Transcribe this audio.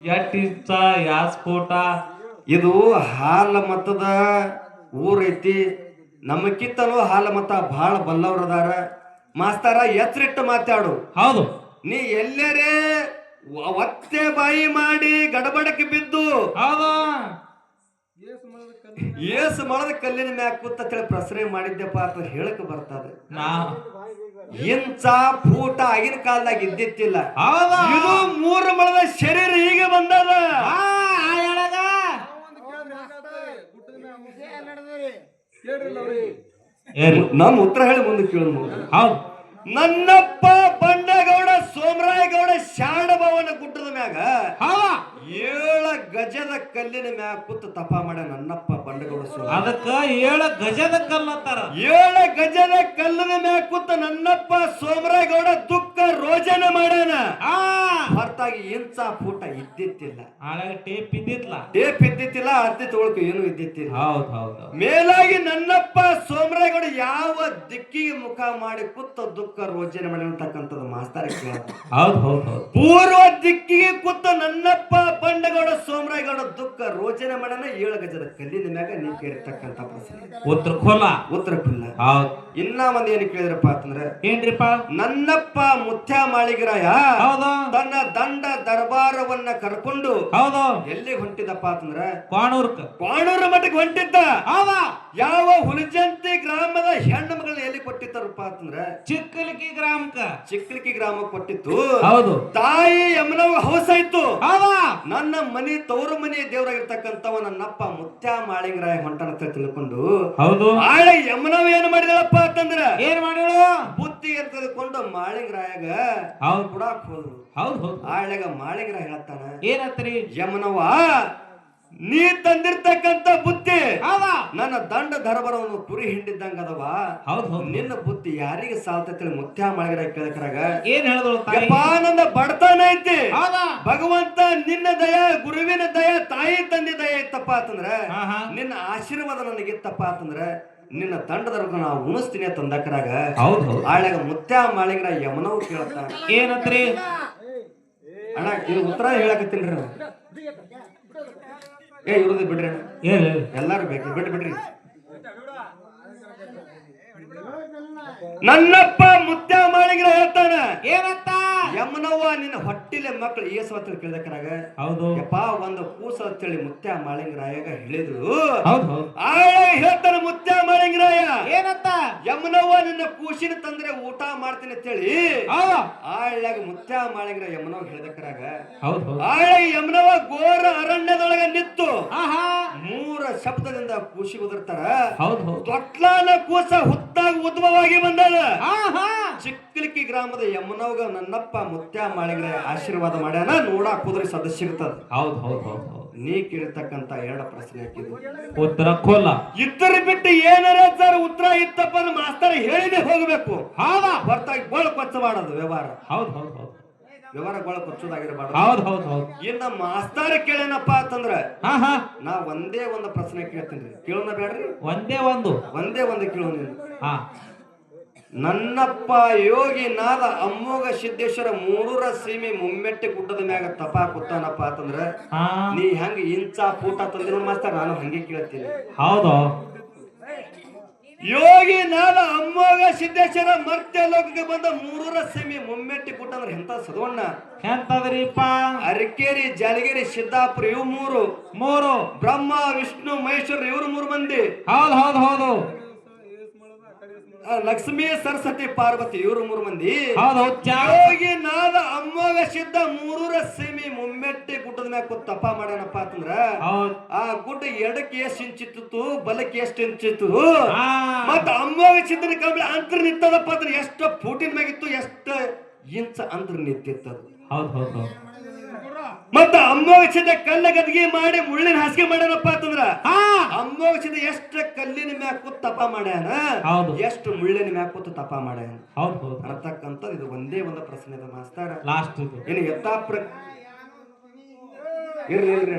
ಎಟ್ಟಿಂಚ ಯಾ ಸ್ಫೋಟ ಇದು ಹಾಲ ಮತದ ಊರೈತಿ. ನಮಕಿತ್ತನು ಹಾಲ ಮತ ಬಹಳ ಬಲ್ಲವ್ರದಾರ. ಮಾಸ್ತರ ಎಚ್ಚರಿಟ್ಟು ಮಾತಾಡು. ಹೌದು, ನೀ ಎಲ್ಲರೇ ಒತ್ತೆ ಬಾಯಿ ಮಾಡಿ ಗಡಬಡಕ್ಕೆ ಬಿದ್ದು ಹೌದು, ಏಸು ಮಳದ ಕಲ್ಲಿನ ಮ್ಯಾಗ ಕೂತೇಳಿ ಪ್ರಸರೆ ಮಾಡಿದ್ದೆಪ್ಪ ಅಂತ ಹೇಳಕ್ ಬರ್ತದೆ. ಇಂಚ ಫೂಟ ಆಗಿನ ಕಾಲದಾಗ ಇದ್ದಿತ್ತಿಲ್ಲ. ಹೌದು, ಇದು 3 ಮಳದ ಶರೀರ ಈಗ ಬಂದದ. ನಮ್ಮ ಉತ್ತರ ಹೇಳಿ ಮುಂದೆ ಕೇಳ. ಹೌದು, ನನ್ನಪ್ಪ ಬಂಡಗೌಡ ಸೋಮರಾಯಗೌಡ ಶಾಣಭವನ ಗುಡ್ಡದ ಮ್ಯಾಗ 7 ಗಜದ ಕಲ್ಲಿನ ಮ್ಯಾಗ ಕೂತು ತಪ ಮಾಡ ನನ್ನಪ್ಪ ಬಂಡಗೌಡ ಸೋಮ. ಅದಕ್ಕ 7 ಗಜದ ಕಲ್ಲು ಅಂತಾರ. 7 ಗಜದ ಕಲ್ಲಿನ ಮ್ಯಾಗ ಕೂತ ನನ್ನಪ್ಪ ಸೋಮರಾಯಗೌಡ ದುಃಖ ರೋಜನ ಮಾಡ್ಯಾನ. ಹೊರತಾಗಿ ಇಂಚ ಫೂಟ ಇದ್ದಿತ್ತಿಲ್ಲ. ಟೇಪ್ ಇದ್ದಿತ್ತಲ್ಲ, ಟೇಪ್ ಇದ್ದಿತ್ತಿಲ್ಲ, ಅತ್ತಿ ತೊಳಕು ಏನು ಇದ್ದಿತ್ತಿಲ್ಲ. ಹೌದು ಹೌದು. ಮೇಲಾಗಿ ನನ್ನಪ್ಪ ಸೋಮರಾಯಗೌಡ ಯಾವ ದಿಕ್ಕಿಗೆ ಮುಖ ಮಾಡಿ ಕೂತ ದುಃಖ ರೋಜನೆ ಮಾಡಿರ್ತಕ್ಕಂಥದ್ದು ಮಾಸ್ತರ ಕೇಳ. ಹೌದು ಹೌದು ಹೌದು. ಪೂರ್ವ ದಿಕ್ಕಿಗೆ ಕೂತ ನನ್ನಪ್ಪ ಬಂಡಗೌಡ ಸೋಮರಾಯಗೌಡ ದುಃಖ ರೋಜನೆ ಮಾಡನ 7 ಗಜದ ಕಲ್ಲಿನ ಮ್ಯಾಗ ನೀ ಕೇಳಿರ್ತಕ್ಕಂಥ ಪ್ರಶ್ನೆ ಉತ್ತರ ಖೋಲ. ಉತ್ತರ ಖುಲ್ಲ. ಹೌದು. ಇನ್ನ ಒಂದ್ ಏನ್ ಕೇಳಿದ್ರಪ್ಪ ಅಂತಂದ್ರ ಏನ್ರಿಪ್ಪ? ನನ್ನಪ್ಪ ಮುತ್ಯ ಮಾಳಿಗರಾಯ ಹೌದು ತನ್ನ ದಂಡ ದರ್ಬಾರವನ್ನ ಕರ್ಕೊಂಡು ಹೌದು ಎಲ್ಲಿ ಹೊಂಟಿದಪ್ಪ ಅಂತಂದ್ರ ಕ್ವಾಣೂರ್ ಮಠಕ್ಕೆ ಹೊಂಟಿದ್ದ. ಹೌದಾ? ಯಾವ ಹುಲಿಜಂತಿ ಗ್ರಾಮದ ಹೆಣ್ಣು ಮಗಳನ್ನ ಎಲ್ಲಿ ಕೊಟ್ಟಿತ್ತಾರಪ್ಪ ಅಂತಂದ್ರ ಚಿಕ್ಕಲಿಕಿ ಗ್ರಾಮಕ್ಕ. ಚಿಕ್ಕಲಿಕಿ ಗ್ರಾಮ ಕೊಟ್ಟಿತ್ತು. ಹೌದು. ತಾಯಿ ಯಮನವ ಹೌಸ ಇತ್ತು. ಹೌದಾ? ನನ್ನ ಮನಿ ತವರು ಮನಿ ದೇವರಾಗಿರ್ತಕ್ಕಂಥವ ನನ್ನಪ್ಪ ಮುತ್ಯ ಮಾಳಿಂಗರಾಯ ಹೊಂಟನ ಅಂತ ತಿಳ್ಕೊಂಡು ಹೌದು ಆಳೆ ಯಮನವ ಏನ್ ಮಾಡಿದಳಪ್ಪ ಅಂತಂದ್ರ ಏನ್ ಮಾಡಿಳು? ಬುತ್ತಿ ಅಂತ ತಿಳ್ಕೊಂಡು ಮಾಳಿಂಗರಾಯಗ ಹೌದು ಕುಡಾಕ್ ಹೋದ್ರು. ಹೌದು ಹೌದು. ಆಳೆಗ ಮಾಳಿಂಗರಾಯ ಹೇಳ್ತಾನ, ಏನತ್ರಿ ಯಮನವ ನೀ ತಂದಿರ್ತಕ್ಕಂಥ ಬುತ್ತಿ ಹೌದಾ ನನ್ನ ದಂಡ ದರಬರವನ್ನು ಕುರಿ ಹಿಂಡಿದ್ದಂಗ ಅದವ. ಹೌದು ಹೌದು. ನಿನ್ನ ಬುತ್ತಿ ಯಾರಿಗೆ ಸಾಲ್ತೈತಿ ಮುತ್ಯ ಮಾಳಿಗರಾಯ ಕೇಳಕ್ರಾಗ ಏನ್ ಹೇಳಿದಳು ತಾಯಿ? ನನ್ನ ಬಡತನ ಐತಿ, ಹೌದಾ? ಭಗವಂತ ನಿನ್ನ ದಯ, ಗುರುವಿನ ದಯ, ತಾಯಿ ತಂದೆ ದಯ ಇತ್ತಪ್ಪ ಅಂತಂದ್ರ, ನಿನ್ನ ಆಶೀರ್ವಾದ ನನಗಿತ್ತಪ್ಪ ಅಂತಂದ್ರ ನಿನ್ನ ದಂಡದರ್ಗ ನಾ ಉಣಿಸ್ತೀನಿ ತಂದಕ್ರಾಗ. ಹೌದು. ಆಳ್ಯಾಗ ಮುತ್ಯ ಮಾಳಿಗರ ಯಮನವ್ ಕೇಳ್ತಾನ, ಏನತ್ರಿ ಅಣ್ಣ ಇದು ಉತ್ತರ ಹೇಳಕತ್ತೀನ್ರಿ. ಇವ್ರದ್ದು ಬಿಡ್ರಿ ಅಣ್ಣ, ಎಲ್ಲಾರು ಬೇಕು, ಬಿಡ್ರಿ. ನನ್ನಪ್ಪ ಮುತ್ಯ ಮಾಳಿಗರ ಹೇಳ್ತಾನ, ಏನಂತ? ಯಮನವ್ವ ನಿನ್ನ ಹೊಟ್ಟಿಲೆ ಮಕ್ಕಳು ಏಸವತ್ತ ಕೇಳ್ದಕ್ರಾಗ. ಹೌದು. ಯಪ್ಪ ಒಂದು ಕೂಸ ಅಂತೇಳಿ ಮುತ್ಯ ಮಾಳಿಂಗರಾಯಗ ಹೇಳಿದ್ರು. ಹೇಳ್ತಾನ ಮುತ್ಯ ಮಾಳಿಂಗರಾಯ, ಏನಂತ? ಯಮನವ್ವ ನಿನ್ನ ಕೂಸಿನ ತಂದ್ರೆ ಊಟ ಮಾಡ್ತೀನಿ ಅಂತೇಳಿ ಆಳ್ಯಾಗ ಮುತ್ಯ ಮಾಳಿಂಗರಾಯ ಯಮನವ್ ಹೇಳ್ದಕ್ರಾಗ. ಆಳೆ ಯಮನವ್ವ ಘೋರ ಅರಣ್ಯದೊಳಗ ನಿತ್ತು 3 ಶಬ್ದದಿಂದ ಕೂಸಿ ಉದರ್ತಾರ. ತೊಟ್ಲಾನ ಕೂಸ ಹುತ್ತಾಗ ಉದ್ಭವವಾಗಿ ಬಂದದ. ಚಿಕ್ಕಲಿಕ್ಕಿ ಗ್ರಾಮದ ಯಮನವ್ಗ ನನ್ನಪ್ಪ ಮುತ್ಯ ಮಾಳಿಗರಾಯ ಆಶೀರ್ವಾದ ಮಾಡ್ಯಾನ. ನೋಡಾಕ್ ಹೋದ್ರೆ ಸದಸ್ಯರ್ತದ. ಹೌದು ಹೌದು ಹೌದು. ನೀ ಕೇಳಿರ್ತಕ್ಕಂತ 2 ಪ್ರಶ್ನೆ ಹಾಕಿದ್ರು. ಉತ್ತರ ಕೊಲ್ಲ. ಇತರ ಬಿಟ್ಟು ಏನಾರ ಸರ್ ಉತ್ತರ ಇತ್ತಪ್ಪ ಮಾಸ್ತರ ಹೇಳಿನೇ ಹೋಗ್ಬೇಕು. ಹೌದಾ? ಹೊರತಾಗಿ ಗೋಳ ಕೊಚ್ಚ ಮಾಡೋದು ವ್ಯವಹಾರ. ಹೌದು ಹೌದು ಹೌದು. ವ್ಯವಹಾರ ಗೋಳ ಕೊಚ್ಚೋದಾಗಿರಬಾರ್ದು. ಹೌದು ಹೌದು ಹೌದು. ಇನ್ನ ಮಾಸ್ತರ ಕೇಳೇನಪ್ಪ ಅಂತಂದ್ರ ನಾ ಒಂದೇ ಒಂದು ಪ್ರಶ್ನೆ ಕೇಳ್ತೀನಿ, ಕೇಳೋಣ ಬೇಡ್ರಿ? ಒಂದೇ ಒಂದು ಕೇಳೋ ನೀನು. ನನ್ನಪ್ಪ ಯೋಗಿ ನಾದ ಅಮ್ಮೋಗ ಸಿದ್ದೇಶ್ವರ 3 ಸೀಮೆ ಮುಮ್ಮೆಟ್ಟೆ ಗುಡ್ಡದ ಮ್ಯಾಗ ತಪ ಕೂತಾನಪ್ಪ ಅಂತಂದ್ರ ನೀ ಹೆಂಗ ಇಂಚ ಫೂಟ ತಂದಿರೋ ಮಾಸ್ತರ ನಾನು ಹಂಗೆ ಕೇಳ್ತೀನಿ. ಹೌದು. ಯೋಗಿ ನಾದ ಅಮ್ಮೋಗ ಸಿದ್ದೇಶ್ವರ ಮರ್ತ್ಯ ಲೋಕಕ್ಕೆ ಬಂದ 3 ಸೀಮೆ ಮುಮ್ಮೆಟ್ಟಿ ಗುಡ್ಡ ಅಂದ್ರೆ ಎಂತ ಸದವಣ್ಣ ಎಂತದ್ರಿಪ್ಪ? ಅರಕೇರಿ, ಜಾಲಗಿರಿ, ಸಿದ್ದಾಪುರ ಇವು 3 ಬ್ರಹ್ಮ ವಿಷ್ಣು ಮಹೇಶ್ವರ ಇವ್ರು 3 ಮಂದಿ. ಹೌದು ಹೌದು ಹೌದು. ಲಕ್ಷ್ಮೀ ಸರಸ್ವತಿ ಪಾರ್ವತಿ ಇವರು 3 ಮಂದಿ. ಯೋಗಿ ನಾದ ಅಮ್ಮೋಗ ಸಿದ್ಧ 3 ಸೀಮೆ ಮುಮ್ಮೆಟ್ಟಿ ಗುಡ್ಡದ ಮ್ಯಾಗ ಕೂತ್ ತಪ ಮಾಡ್ಯಾನಪ್ಪ ಅಂತಂದ್ರ ಆ ಗುಡ್ಡ ಎಡಕ್ಕೆ ಎಷ್ಟು ಇಂಚಿತ್ತು, ಬಲಕ್ಕೆ ಎಷ್ಟು ಇಂಚಿತ್ತು, ಮತ್ತ ಅಮ್ಮೋಗ ಸಿದ್ಧನ ಕಂಬಳಿ ಅಂತರ ನಿಂತದಪ್ಪ ಅಂದ್ರೆ ಎಷ್ಟು ಫೂಟಿನ ಮ್ಯಾಗಿತ್ತು, ಎಷ್ಟು ಇಂಚ ಅಂತರ ನಿಂತಿತ್ತು. ಹೌದು ಹೌದು. ಮತ್ತ ಅಮ್ಮೋಗಿಸಿದ ಕಲ್ಲ ಗದ್ಗಿ ಮಾಡಿ ಮುಳ್ಳಿನ ಹಾಸಿಗೆ ಮಾಡ್ಯಾನಪ್ಪ ಅಂತಂದ್ರ ಅಮ್ಮೋಗಿಸಿದ ಎಷ್ಟು ಕಲ್ಲಿನ ಮ್ಯಾಗ ಕೂತ್ ತಪ ಮಾಡ್ಯಾನ, ಎಷ್ಟು ಮುಳ್ಳಿನ ಮ್ಯಾಗ ಕೂತ್ ತಪ ಮಾಡ್ಯಾನ ಅನ್ನತಕ್ಕಂತ ಇದು ಒಂದೇ ಒಂದು ಪ್ರಶ್ನೆ ಅದ ಮಾಸ್ತರ. ಲಾಸ್ಟ್ ಏನು ಇರ್ಲಿ